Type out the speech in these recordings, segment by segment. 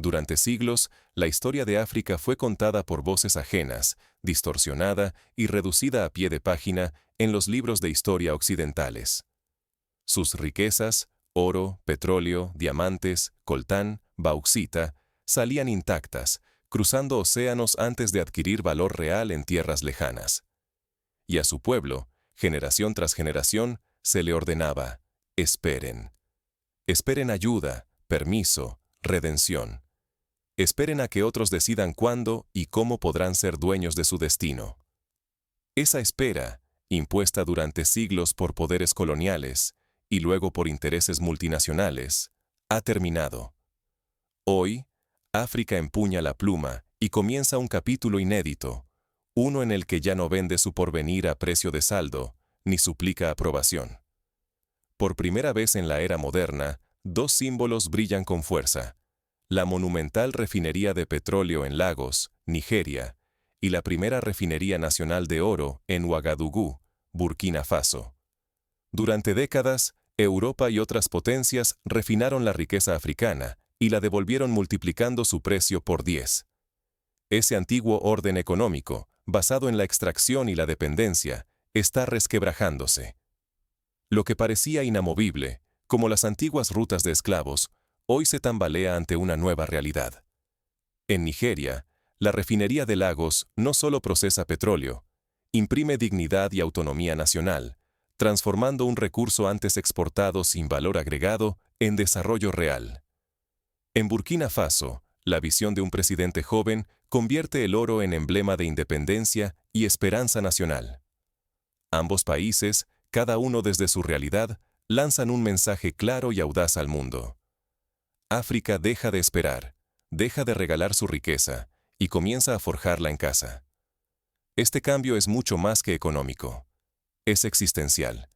Durante siglos, la historia de África fue contada por voces ajenas, distorsionada y reducida a pie de página en los libros de historia occidentales. Sus riquezas, oro, petróleo, diamantes, coltán, bauxita, salían intactas, cruzando océanos antes de adquirir valor real en tierras lejanas. Y a su pueblo, generación tras generación, se le ordenaba: esperen. Esperen ayuda, permiso, redención. Esperen a que otros decidan cuándo y cómo podrán ser dueños de su destino. Esa espera, impuesta durante siglos por poderes coloniales y luego por intereses multinacionales, ha terminado. Hoy, África empuña la pluma y comienza un capítulo inédito, uno en el que ya no vende su porvenir a precio de saldo, ni suplica aprobación. Por primera vez en la era moderna, dos símbolos brillan con fuerza: la monumental refinería de petróleo en Lagos, Nigeria, y la primera refinería nacional de oro en Ouagadougou, Burkina Faso. Durante décadas, Europa y otras potencias refinaron la riqueza africana y la devolvieron multiplicando su precio por 10. Ese antiguo orden económico, basado en la extracción y la dependencia, está resquebrajándose. Lo que parecía inamovible, como las antiguas rutas de esclavos, hoy se tambalea ante una nueva realidad. En Nigeria, la refinería de Lagos no solo procesa petróleo, imprime dignidad y autonomía nacional, transformando un recurso antes exportado sin valor agregado en desarrollo real. En Burkina Faso, la visión de un presidente joven convierte el oro en emblema de independencia y esperanza nacional. Ambos países, cada uno desde su realidad, lanzan un mensaje claro y audaz al mundo. África deja de esperar, deja de regalar su riqueza y comienza a forjarla en casa. Este cambio es mucho más que económico. Es existencial.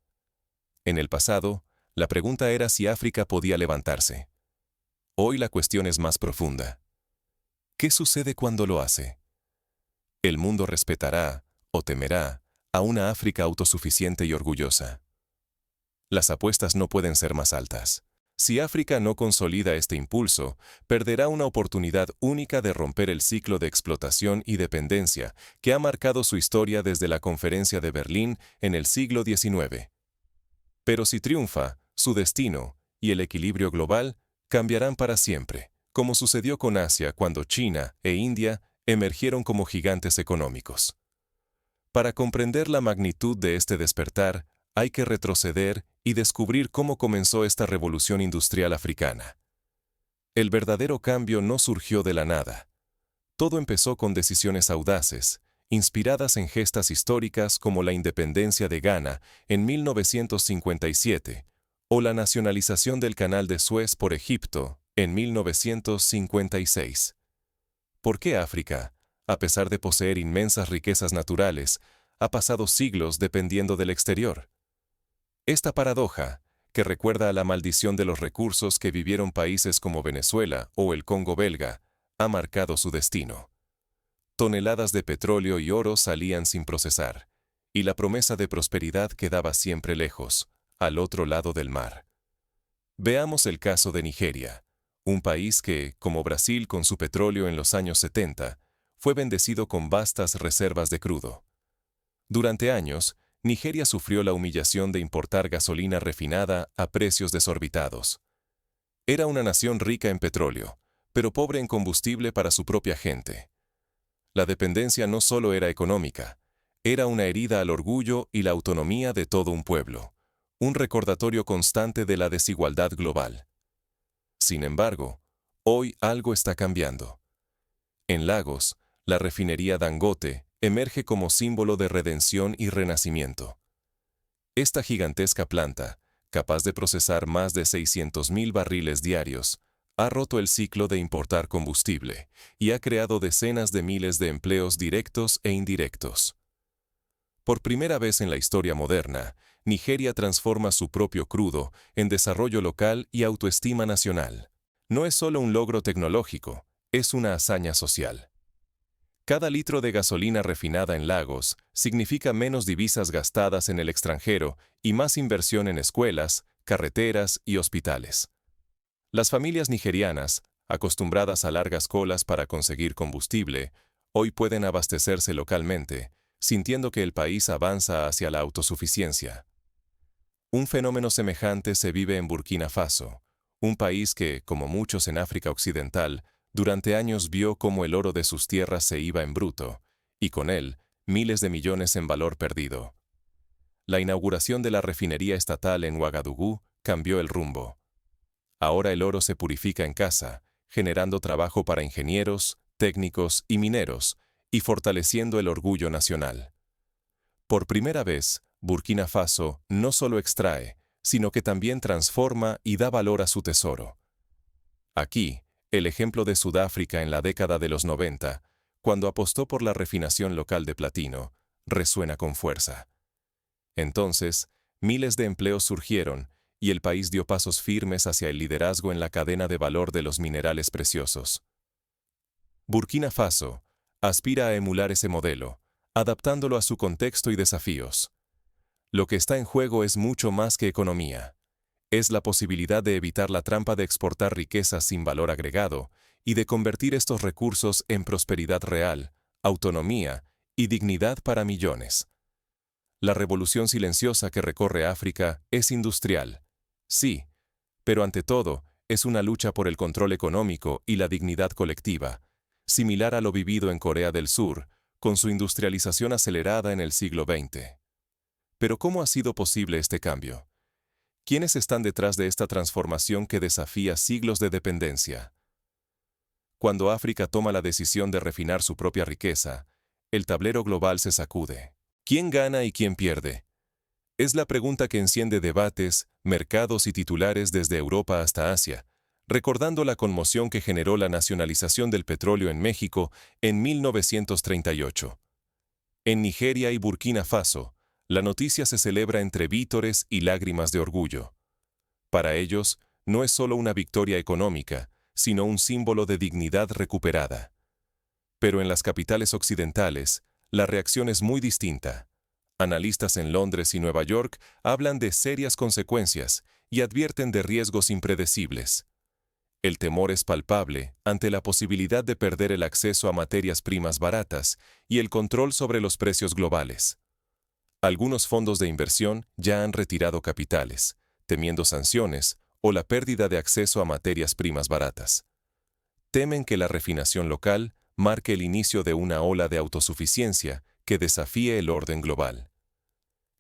En el pasado, la pregunta era si África podía levantarse. Hoy la cuestión es más profunda. ¿Qué sucede cuando lo hace? ¿El mundo respetará o temerá a una África autosuficiente y orgullosa? Las apuestas no pueden ser más altas. Si África no consolida este impulso, perderá una oportunidad única de romper el ciclo de explotación y dependencia que ha marcado su historia desde la Conferencia de Berlín en el siglo XIX. Pero si triunfa, su destino y el equilibrio global cambiarán para siempre, como sucedió con Asia cuando China e India emergieron como gigantes económicos. Para comprender la magnitud de este despertar, hay que retroceder y descubrir cómo comenzó esta revolución industrial africana. El verdadero cambio no surgió de la nada. Todo empezó con decisiones audaces, inspiradas en gestas históricas como la independencia de Ghana en 1957 o la nacionalización del Canal de Suez por Egipto en 1956. ¿Por qué África, a pesar de poseer inmensas riquezas naturales, ha pasado siglos dependiendo del exterior? Esta paradoja, que recuerda a la maldición de los recursos que vivieron países como Venezuela o el Congo belga, ha marcado su destino. Toneladas de petróleo y oro salían sin procesar, y la promesa de prosperidad quedaba siempre lejos, al otro lado del mar. Veamos el caso de Nigeria, un país que, como Brasil con su petróleo en los años 70, fue bendecido con vastas reservas de crudo. Durante años, Nigeria sufrió la humillación de importar gasolina refinada a precios desorbitados. Era una nación rica en petróleo, pero pobre en combustible para su propia gente. La dependencia no solo era económica, era una herida al orgullo y la autonomía de todo un pueblo, un recordatorio constante de la desigualdad global. Sin embargo, hoy algo está cambiando. En Lagos, la refinería Dangote emerge como símbolo de redención y renacimiento. Esta gigantesca planta, capaz de procesar más de 600.000 barriles diarios, ha roto el ciclo de importar combustible y ha creado decenas de miles de empleos directos e indirectos. Por primera vez en la historia moderna, Nigeria transforma su propio crudo en desarrollo local y autoestima nacional. No es solo un logro tecnológico, es una hazaña social. Cada litro de gasolina refinada en Lagos significa menos divisas gastadas en el extranjero y más inversión en escuelas, carreteras y hospitales. Las familias nigerianas, Acostumbradas a largas colas para conseguir combustible, hoy pueden abastecerse localmente, sintiendo que el país avanza hacia la autosuficiencia. Un fenómeno semejante se vive en Burkina Faso, un país que, como muchos en África Occidental, durante años vio cómo el oro de sus tierras se iba en bruto, y con él, miles de millones en valor perdido. La inauguración de la refinería estatal en Ouagadougou cambió el rumbo. Ahora el oro se purifica en casa, generando trabajo para ingenieros, técnicos y mineros, y fortaleciendo el orgullo nacional. Por primera vez, Burkina Faso no solo extrae, sino que también transforma y da valor a su tesoro. Aquí, el ejemplo de Sudáfrica en la década de los 90, cuando apostó por la refinación local de platino, resuena con fuerza. Entonces, miles de empleos surgieron y el país dio pasos firmes hacia el liderazgo en la cadena de valor de los minerales preciosos. Burkina Faso aspira a emular ese modelo, adaptándolo a su contexto y desafíos. Lo que está en juego es mucho más que economía. Es la posibilidad de evitar la trampa de exportar riquezas sin valor agregado y de convertir estos recursos en prosperidad real, autonomía y dignidad para millones. La revolución silenciosa que recorre África es industrial, sí, pero ante todo es una lucha por el control económico y la dignidad colectiva, similar a lo vivido en Corea del Sur, con su industrialización acelerada en el siglo XX. Pero ¿cómo ha sido posible este cambio? ¿Quiénes están detrás de esta transformación que desafía siglos de dependencia? Cuando África toma la decisión de refinar su propia riqueza, el tablero global se sacude. ¿Quién gana y quién pierde? Es la pregunta que enciende debates, mercados y titulares desde Europa hasta Asia, recordando la conmoción que generó la nacionalización del petróleo en México en 1938. En Nigeria y Burkina Faso, la noticia se celebra entre vítores y lágrimas de orgullo. Para ellos, no es solo una victoria económica, sino un símbolo de dignidad recuperada. Pero en las capitales occidentales, la reacción es muy distinta. Analistas en Londres y Nueva York hablan de serias consecuencias y advierten de riesgos impredecibles. El temor es palpable ante la posibilidad de perder el acceso a materias primas baratas y el control sobre los precios globales. Algunos fondos de inversión ya han retirado capitales, temiendo sanciones o la pérdida de acceso a materias primas baratas. Temen que la refinación local marque el inicio de una ola de autosuficiencia que desafíe el orden global.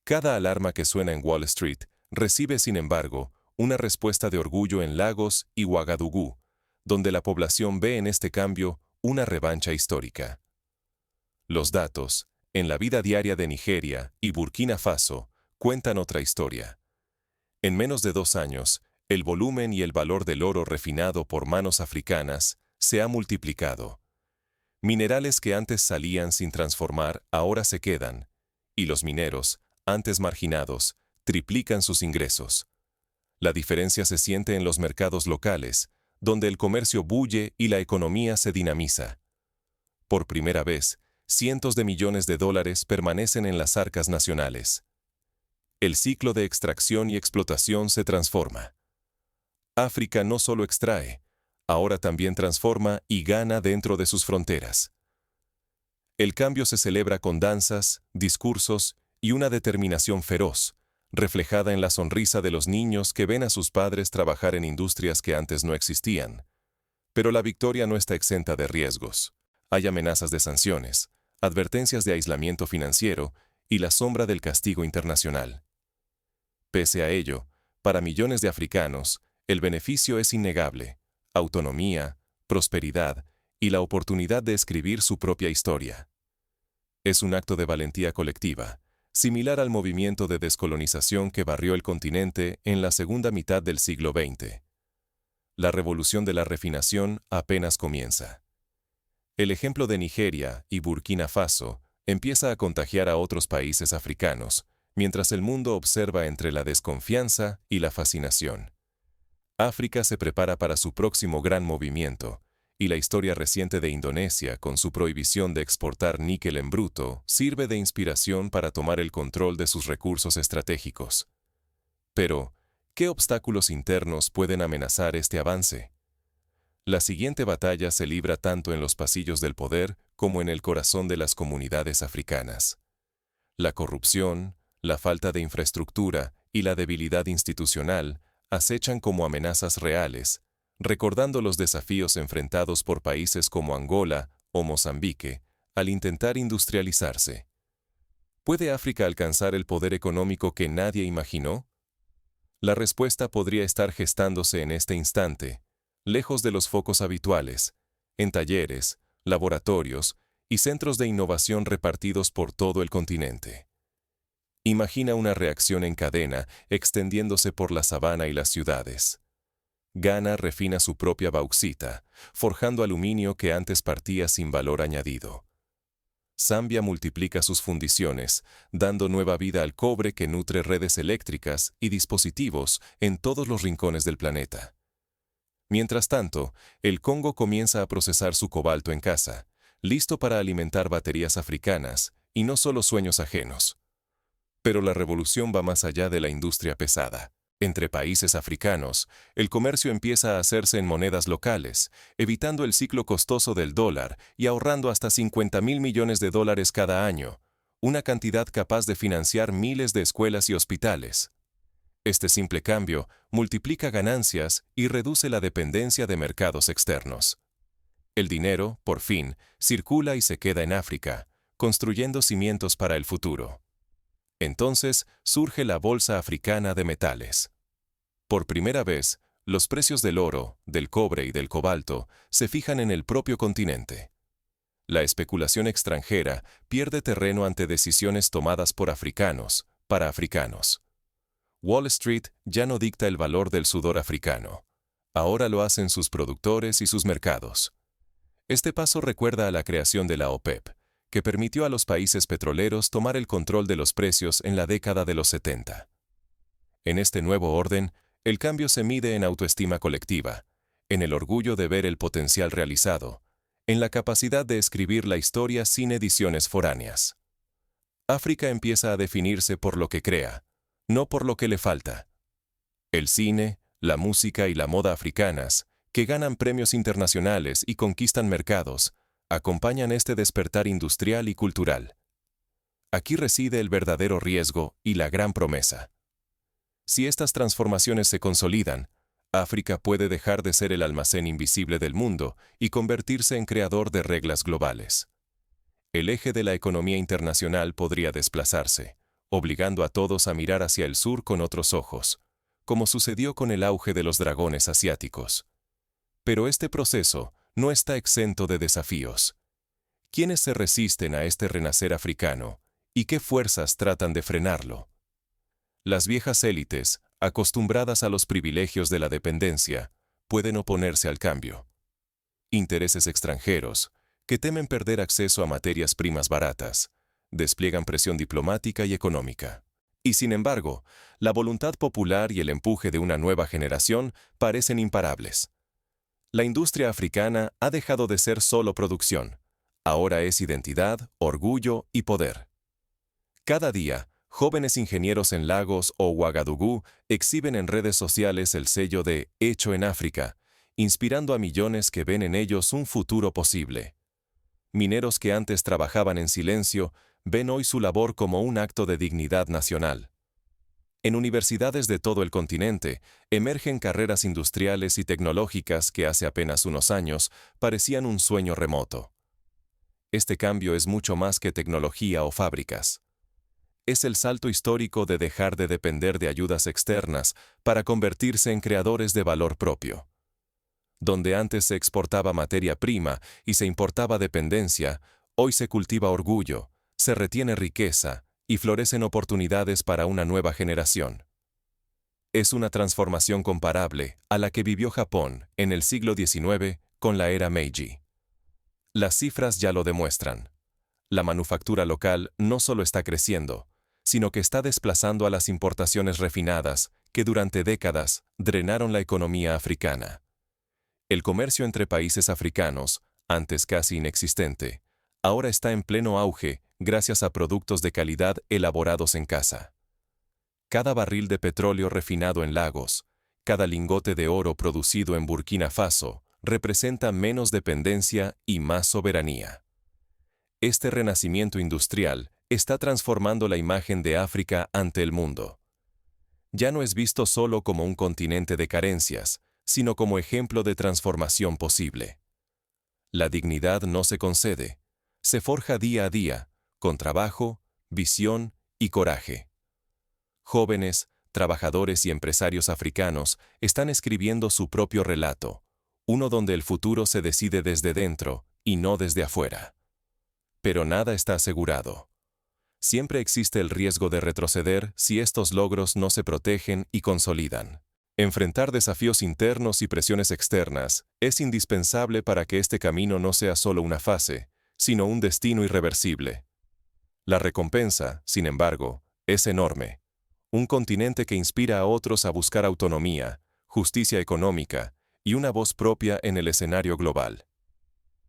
Cada alarma que suena en Wall Street recibe, sin embargo, una respuesta de orgullo en Lagos y Ouagadougou, donde la población ve en este cambio una revancha histórica. Los datos, en la vida diaria de Nigeria y Burkina Faso, cuentan otra historia. En menos de 2 años, el volumen y el valor del oro refinado por manos africanas se ha multiplicado. Minerales que antes salían sin transformar ahora se quedan, y los mineros, antes marginados, triplican sus ingresos. La diferencia se siente en los mercados locales, donde el comercio bulle y la economía se dinamiza. Por primera vez, cientos de millones de dólares permanecen en las arcas nacionales. El ciclo de extracción y explotación se transforma. África no solo extrae, ahora también transforma y gana dentro de sus fronteras. El cambio se celebra con danzas, discursos y una determinación feroz, reflejada en la sonrisa de los niños que ven a sus padres trabajar en industrias que antes no existían. Pero la victoria no está exenta de riesgos. Hay amenazas de sanciones, advertencias de aislamiento financiero y la sombra del castigo internacional. Pese a ello, para millones de africanos, el beneficio es innegable: autonomía, prosperidad y la oportunidad de escribir su propia historia. Es un acto de valentía colectiva, similar al movimiento de descolonización que barrió el continente en la segunda mitad del siglo XX. La revolución de la refinación apenas comienza. El ejemplo de Nigeria y Burkina Faso empieza a contagiar a otros países africanos, mientras el mundo observa entre la desconfianza y la fascinación. África se prepara para su próximo gran movimiento, y la historia reciente de Indonesia, con su prohibición de exportar níquel en bruto, sirve de inspiración para tomar el control de sus recursos estratégicos. Pero, ¿qué obstáculos internos pueden amenazar este avance? La siguiente batalla se libra tanto en los pasillos del poder como en el corazón de las comunidades africanas. La corrupción, la falta de infraestructura y la debilidad institucional acechan como amenazas reales, recordando los desafíos enfrentados por países como Angola o Mozambique al intentar industrializarse. ¿Puede África alcanzar el poder económico que nadie imaginó? La respuesta podría estar gestándose en este instante, lejos de los focos habituales, en talleres, laboratorios y centros de innovación repartidos por todo el continente. Imagina una reacción en cadena extendiéndose por la sabana y las ciudades. Ghana refina su propia bauxita, forjando aluminio que antes partía sin valor añadido. Zambia multiplica sus fundiciones, dando nueva vida al cobre que nutre redes eléctricas y dispositivos en todos los rincones del planeta. Mientras tanto, el Congo comienza a procesar su cobalto en casa, listo para alimentar baterías africanas, y no solo sueños ajenos. Pero la revolución va más allá de la industria pesada. Entre países africanos, el comercio empieza a hacerse en monedas locales, evitando el ciclo costoso del dólar y ahorrando hasta $50.000 millones cada año, una cantidad capaz de financiar miles de escuelas y hospitales. Este simple cambio multiplica ganancias y reduce la dependencia de mercados externos. El dinero, por fin, circula y se queda en África, construyendo cimientos para el futuro. Entonces surge la Bolsa Africana de Metales. Por primera vez, los precios del oro, del cobre y del cobalto se fijan en el propio continente. La especulación extranjera pierde terreno ante decisiones tomadas por africanos, para africanos. Wall Street ya no dicta el valor del sudor africano. Ahora lo hacen sus productores y sus mercados. Este paso recuerda a la creación de la OPEP, que permitió a los países petroleros tomar el control de los precios en la década de los 70. En este nuevo orden, el cambio se mide en autoestima colectiva, en el orgullo de ver el potencial realizado, en la capacidad de escribir la historia sin ediciones foráneas. África empieza a definirse por lo que crea, no por lo que le falta. El cine, la música y la moda africanas, que ganan premios internacionales y conquistan mercados, acompañan este despertar industrial y cultural. Aquí reside el verdadero riesgo y la gran promesa. Si estas transformaciones se consolidan, África puede dejar de ser el almacén invisible del mundo y convertirse en creador de reglas globales. El eje de la economía internacional podría desplazarse, obligando a todos a mirar hacia el sur con otros ojos, como sucedió con el auge de los dragones asiáticos. Pero este proceso no está exento de desafíos. ¿Quiénes se resisten a este renacer africano y qué fuerzas tratan de frenarlo? Las viejas élites, acostumbradas a los privilegios de la dependencia, pueden oponerse al cambio. Intereses extranjeros, que temen perder acceso a materias primas baratas, despliegan presión diplomática y económica. Y sin embargo, la voluntad popular y el empuje de una nueva generación parecen imparables. La industria africana ha dejado de ser solo producción. Ahora es identidad, orgullo y poder. Cada día, jóvenes ingenieros en Lagos o Ouagadougou exhiben en redes sociales el sello de Hecho en África, inspirando a millones que ven en ellos un futuro posible. Mineros que antes trabajaban en silencio ven hoy su labor como un acto de dignidad nacional. En universidades de todo el continente emergen carreras industriales y tecnológicas que hace apenas unos años parecían un sueño remoto. Este cambio es mucho más que tecnología o fábricas. Es el salto histórico de dejar de depender de ayudas externas para convertirse en creadores de valor propio. Donde antes se exportaba materia prima y se importaba dependencia, hoy se cultiva orgullo, se retiene riqueza y florecen oportunidades para una nueva generación. Es una transformación comparable a la que vivió Japón en el siglo XIX con la era Meiji. Las cifras ya lo demuestran. La manufactura local no solo está creciendo, sino que está desplazando a las importaciones refinadas que durante décadas drenaron la economía africana. El comercio entre países africanos, antes casi inexistente, ahora está en pleno auge gracias a productos de calidad elaborados en casa. Cada barril de petróleo refinado en Lagos, cada lingote de oro producido en Burkina Faso, representa menos dependencia y más soberanía. Este renacimiento industrial está transformando la imagen de África ante el mundo. Ya no es visto solo como un continente de carencias, sino como ejemplo de transformación posible. La dignidad no se concede, se forja día a día, con trabajo, visión y coraje. Jóvenes, trabajadores y empresarios africanos están escribiendo su propio relato, uno donde el futuro se decide desde dentro y no desde afuera. Pero nada está asegurado. Siempre existe el riesgo de retroceder si estos logros no se protegen y consolidan. Enfrentar desafíos internos y presiones externas es indispensable para que este camino no sea solo una fase, sino un destino irreversible. La recompensa, sin embargo, es enorme. Un continente que inspira a otros a buscar autonomía, justicia económica y una voz propia en el escenario global.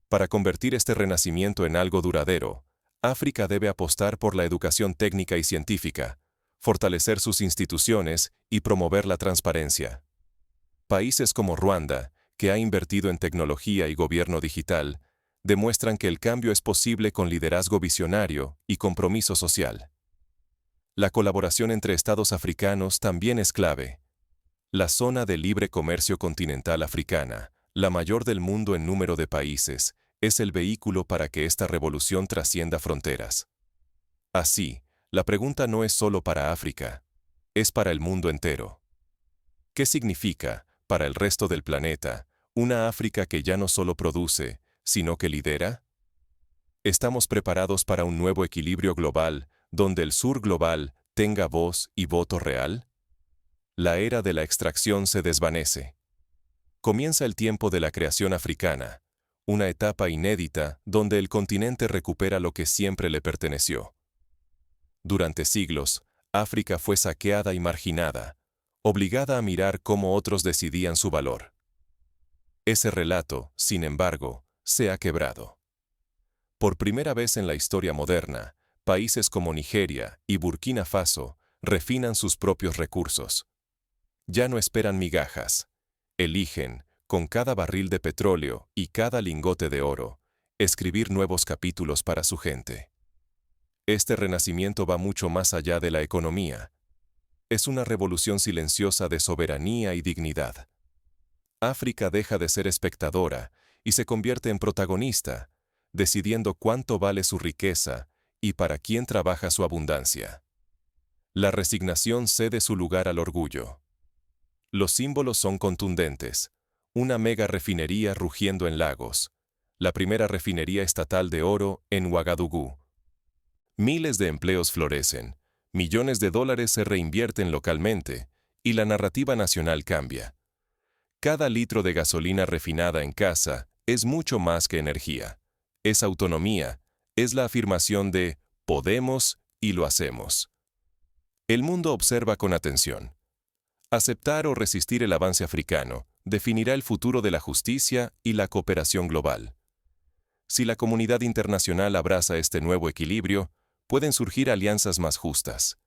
Para convertir este renacimiento en algo duradero, África debe apostar por la educación técnica y científica, fortalecer sus instituciones y promover la transparencia. Países como Ruanda, que ha invertido en tecnología y gobierno digital, demuestran que el cambio es posible con liderazgo visionario y compromiso social. La colaboración entre estados africanos también es clave. La zona de libre comercio continental africana, la mayor del mundo en número de países, es el vehículo para que esta revolución trascienda fronteras. Así, la pregunta no es solo para África, es para el mundo entero. ¿Qué significa, para el resto del planeta, una África que ya no solo produce, sino que lidera? ¿Estamos preparados para un nuevo equilibrio global, donde el sur global tenga voz y voto real? La era de la extracción se desvanece. Comienza el tiempo de la creación africana, una etapa inédita donde el continente recupera lo que siempre le perteneció. Durante siglos, África fue saqueada y marginada, obligada a mirar cómo otros decidían su valor. Ese relato, sin embargo, se ha quebrado. Por primera vez en la historia moderna, países como Nigeria y Burkina Faso refinan sus propios recursos. Ya no esperan migajas. Eligen, con cada barril de petróleo y cada lingote de oro, escribir nuevos capítulos para su gente. Este renacimiento va mucho más allá de la economía. Es una revolución silenciosa de soberanía y dignidad. África deja de ser espectadora y se convierte en protagonista, decidiendo cuánto vale su riqueza y para quién trabaja su abundancia. La resignación cede su lugar al orgullo. Los símbolos son contundentes. Una mega refinería rugiendo en Lagos. La primera refinería estatal de oro en Ouagadougou. Miles de empleos florecen, millones de dólares se reinvierten localmente y la narrativa nacional cambia. Cada litro de gasolina refinada en casa es mucho más que energía. Es autonomía, es la afirmación de podemos y lo hacemos. El mundo observa con atención. Aceptar o resistir el avance africano definirá el futuro de la justicia y la cooperación global. Si la comunidad internacional abraza este nuevo equilibrio, pueden surgir alianzas más justas.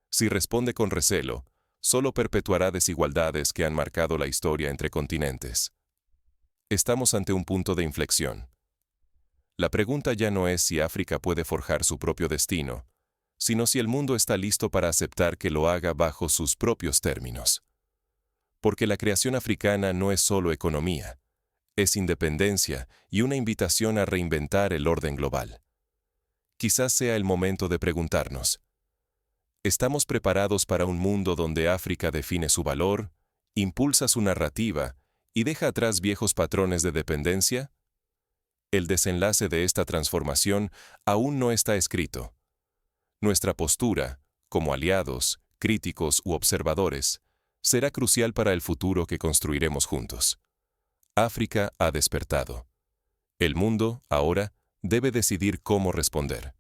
Si responde con recelo, solo perpetuará desigualdades que han marcado la historia entre continentes. Estamos ante un punto de inflexión. La pregunta ya no es si África puede forjar su propio destino, sino si el mundo está listo para aceptar que lo haga bajo sus propios términos. Porque la creación africana no es solo economía, es independencia y una invitación a reinventar el orden global. Quizás sea el momento de preguntarnos, ¿estamos preparados para un mundo donde África define su valor, impulsa su narrativa y deja atrás viejos patrones de dependencia? El desenlace de esta transformación aún no está escrito. Nuestra postura, como aliados, críticos u observadores, será crucial para el futuro que construiremos juntos. África ha despertado. El mundo, ahora, debe decidir cómo responder.